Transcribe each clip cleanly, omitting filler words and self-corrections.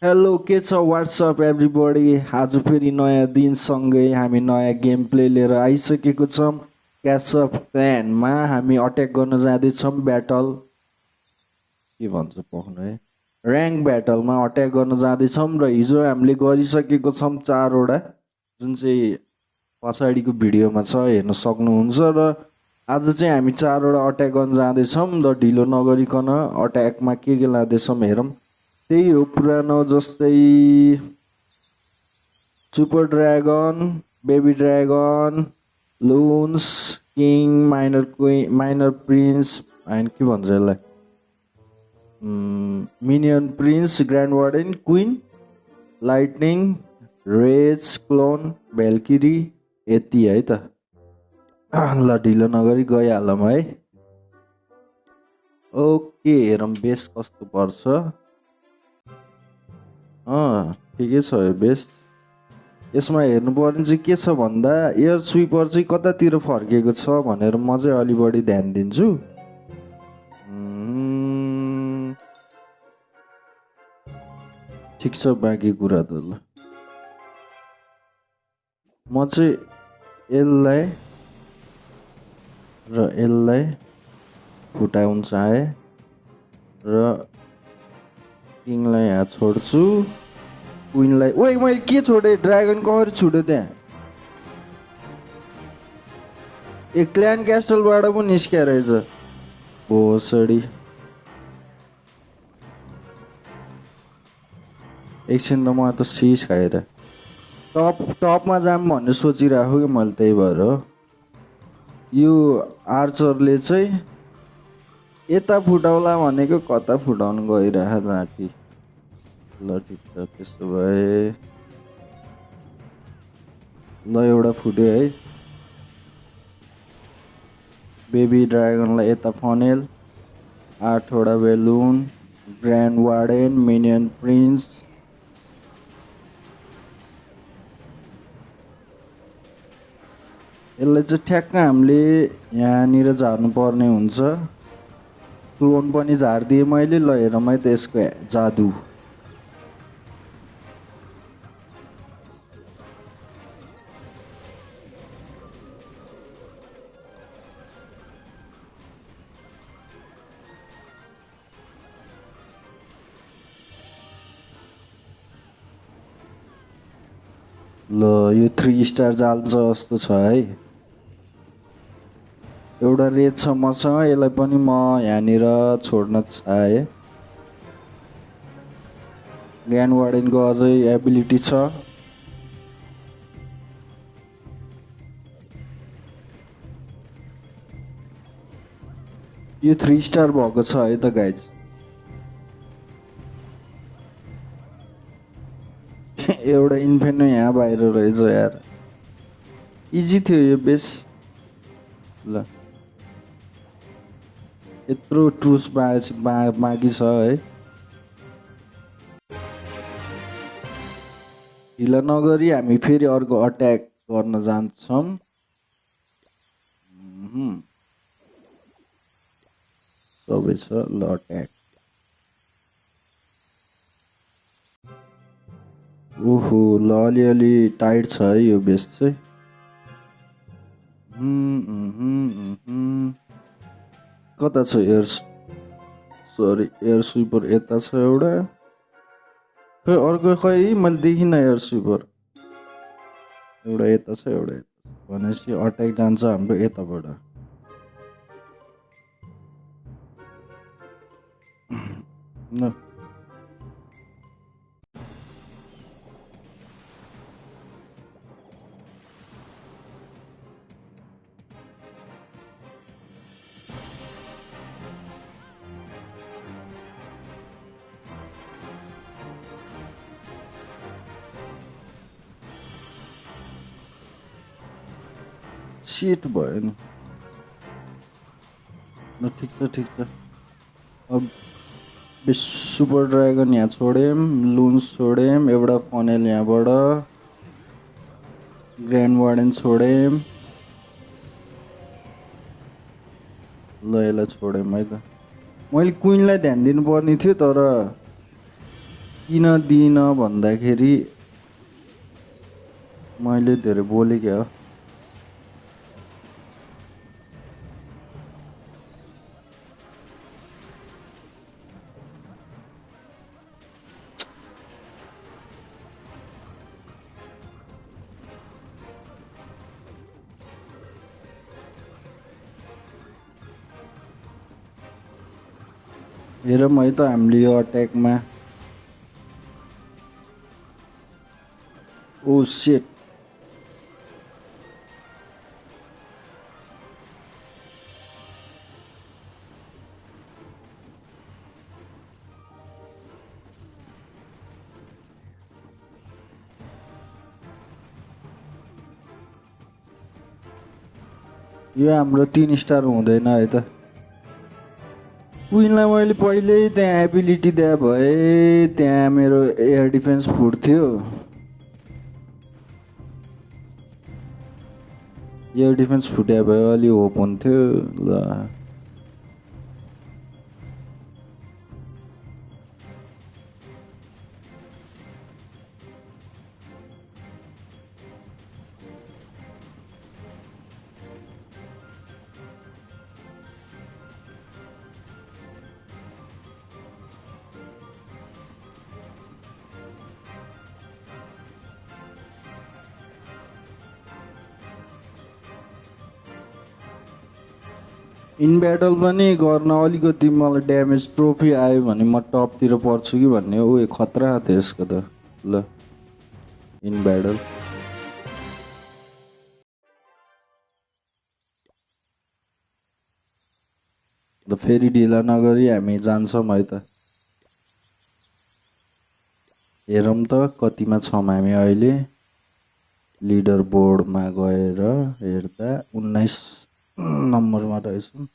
Hello के छ WhatsApp everybody आज फेरि नयाँ दिनसँगै हामी नयाँ गेम प्ले लिएर आइसकेको छौँ क्याच अफ क्ल्यानमा हामी अट्याक गर्न जाँदैछौँ ब्याटल के भन्छ पाउनु है ऱ्याङ्क ब्याटलमा अट्याक गर्न जाँदैछौँ र हिजो हामीले गरिसकेको छौँ 4वटा जुन चाहिँ पछाडिको भिडियोमा छ हेर्न सक्नुहुन्छ र आज चाहिँ हामी 4वटा अट्याक गर्न जाँदैछौँ र ढिलो नगरिकन अट्याकमा के लाँदैछौँ हेरौँ त्यही हो पुरानो जस्तै सुपर ड्रागन बेबी ड्रागन लुन्स king minor queen minor prince होइन के भन्छ यसलाई minion prince grand warden queen lightning rage clone valkyrie यति है त ल ढिलो नगरी गइहालौँ है ओके हेरौँ बेस कस्तो पर्छ ठिकै छ यो बेस्ट यसमा हेर्नुपर्ने चाहिँ के छ भन्दा एयर स्विपर चाहिँ कतातिर फर्केको छ भनेर म चाहिँ अलि बढी ध्यान दिन्छु ठिक छ बाँकी कुरा त ल म चाहिँ यसलाई फुटाउन चाहे र किङलाई यहाँ छोड्छु क्विनलाई ओइ मैले के छोडेँ ड्रागन कसरी छुट्यो त्यहाँ ए क्ल्यान क्यास्टलबाट पो निस्किया रहेछ भोसडी एकछिन त म त सिस खाएर टपमा जाम भन्ने सोचिरहेको कि मैले त्यही भएर हो यो आर्चरले चाहिँ यता फुटाउला भनेको कता फुटाउनु गइरह लाठी ल ठिक छ त्यसो भए ल एउटा फुट्यो है बेबी ड्रागनलाई यता फनेल 8वटा balloon grand warden minion prince यसलाई चाहिँ ठ्याक्क हामीले यहाँनिर झार्नु पर्ने हुन्छ क्लोन पनि झारिदिएँ मैले ल हेर है त्यसको जादु ल यो 3 स्टार जाल्छ जस्तो छ है एउटा रेड छ मसँग यसलाई पनि म यहाँनिर छोड्न चाहे ग्रान्ड वार्डेनको अझै एबिलिटी छ यो 3 स्टार भएको छ है त गाइज एउटा इन्फेन्टो यहाँ बाहिर रहेछ यार इजी थियो यो बेस ल यत्रो ट्रुस बाँकी छ है ढिला नगरी हामी फेरि अर्को अट्याक गर्न जान्छौँ सबै छ ल अट्याक ओहो ल अलिअलि टाइट छ है यो बेस चाहिँ कता छ एयर स्विपर यता छ एउटा खै अर्को खै मैले देखिनँ एयर स्विपर एउटा यता छ एउटा यता छ भनेपछि अट्याक जान्छ हाम्रो यताबाट ल सिट भयो नि ल ठिक छ अब सुपर ड्रागन यहाँ छोड्यौँ लुन्स छोड्यौँ एउटा फनेल यहाँबाट ग्रान्ड वार्डेन छोड्यौँ ल यसलाई छोड्यौँ है त मैले क्विनलाई ध्यान दिनुपर्ने थियो तर किन दिइन भन्दाखेरि मैले धेरै बोलेँ क्या हो। हेरौँ है त हामीले यो अट्याकमा। ओ सेट, यो हाम्रो 3 स्टार हुँदैन है त। क्विनलाई मैले पहिल्यै त्यहाँ एबिलिटी दिए भए त्यहाँ मेरो एयर डिफेन्स फुट्थ्यो। एयर डिफेन्स फुट्या भए अलि होप हुन्थ्यो ल। इन ब्याटल पनि गर्न अलिकति मलाई ड्यामेज ट्रोफी आयो भने म टपतिर पर्छु कि भन्ने हो। ओ खतरा थियो यसको त ल। इन ब्याटल ल फेरि ढिला नगरी हामी जान्छौँ है त। हेरौँ त कतिमा छौँ हामी अहिले। लिडर बोर्डमा गएर हेर्दा 19 नम्बरमा रहेछौँ।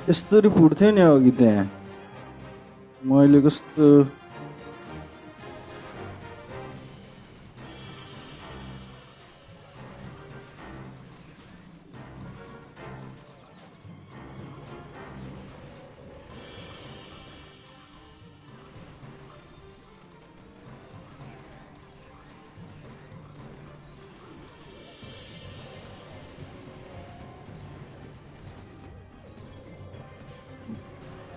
यस्तरी फुट्थ्यो नि अघि त्यहाँ। मैले कस्तो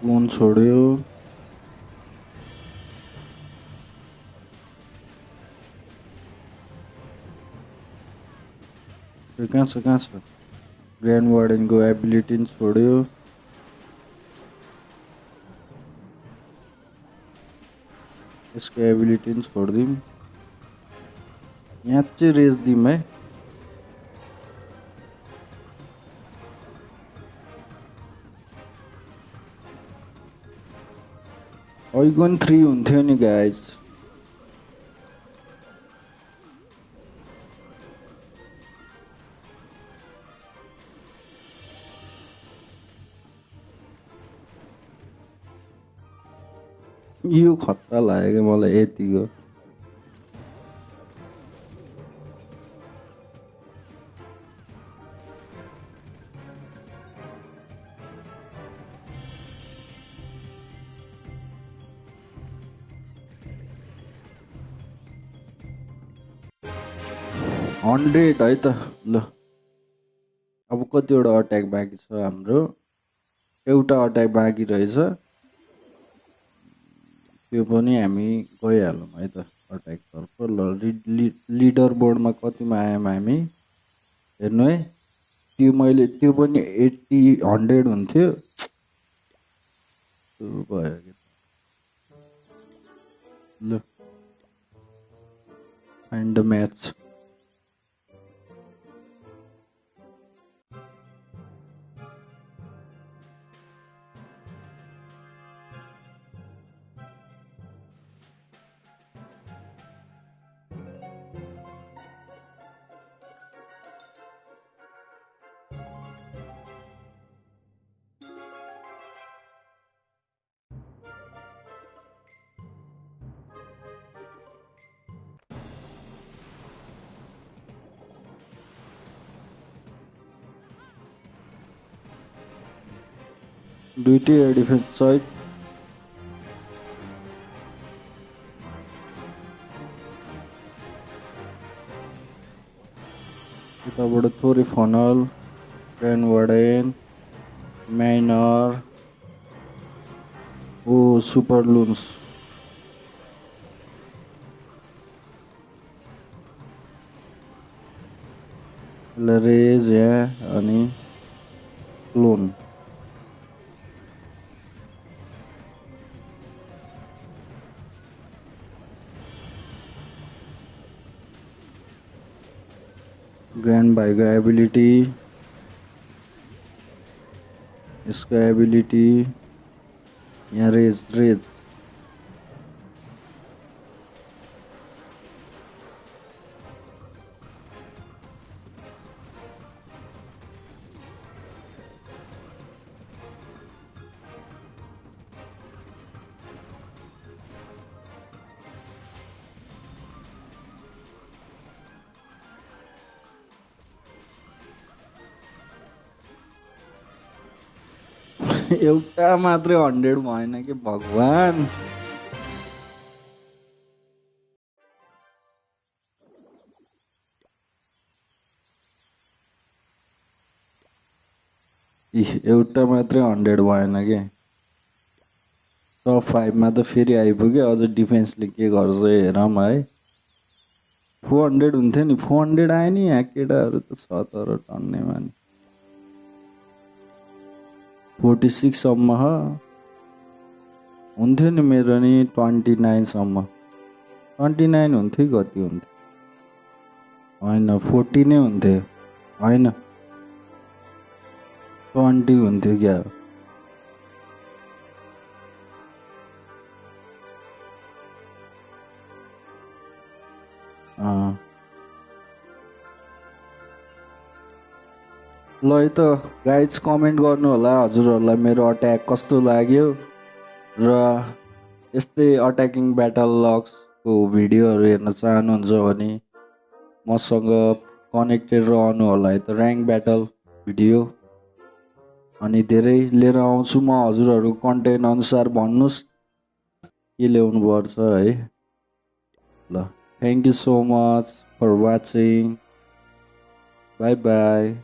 फोन छोड्यो। कहाँ छ कहाँ छ? ग्रान्ड वार्डनको एबिलिटी छोड्यो। यसको एबिलिटी छोडिदिउँ। यहाँ चाहिँ रेस दिउँ है। आइगन 3 हुन्थ्यो नि गाइज। यो खतरा लाग्यो मलाई यतिको। हन्ड्रेड है त ल। अब कतिवटा अट्याक बाँकी छ हाम्रो? एउटा अट्याक बाँकी रहेछ। त्यो पनि हामी गइहालौँ है त अट्याकतर्फ। ल लिडर बोर्डमा कतिमा आयौँ हामी हेर्नु है। त्यो मैले त्यो पनि 80 100 हुन्थ्यो। भयो ल फाइन्ड द म्याच। दुईटै एयर डिफेन्स साइड यताबाट थोरै फनल ग्रान्ड वार्डेन माइनर ओ सुपर लुन्स रेज यहाँ अनि क्लोन ग्रान्ड भाइको एबिलिटी यसको एबिलिटी यहाँ रेज रेज एउटा मात्रै 100 भएन कि भगवान एउटा मात्रै 100 भएन कि टप 5 मा त फेरि आइपुग्यो अझ डिफेन्सले के गर्छ हेरौँ है 400 हुन्थ्यो नि 400 आयो नि यहाँ केटाहरू त छ तर टन्नेमा नि 46 सम्म हुन्थ्यो नि मेरो नि 29 सम्म 29 हुन्थ्यो कति हुन्थ्यो होइन 40 नै हुन्थ्यो होइन 20 हुन्थ्यो क्या ल है त गाइज कमेन्ट गर्नु होला हजुरहरूलाई मेरो अट्याक कस्तो लाग्यो र यस्तै अट्याकिङ ब्याटल लग्सको भिडियोहरू हेर्न चाहनुहुन्छ भने मसँग कनेक्टेड रहनु होला है त र्याङ्क ब्याटल भिडियो अनि धेरै लिएर आउँछु म हजुरहरूको कन्टेन्ट अनुसार भन्नुहोस् के ल्याउनु पर्छ है ल thank you so much for watching bye by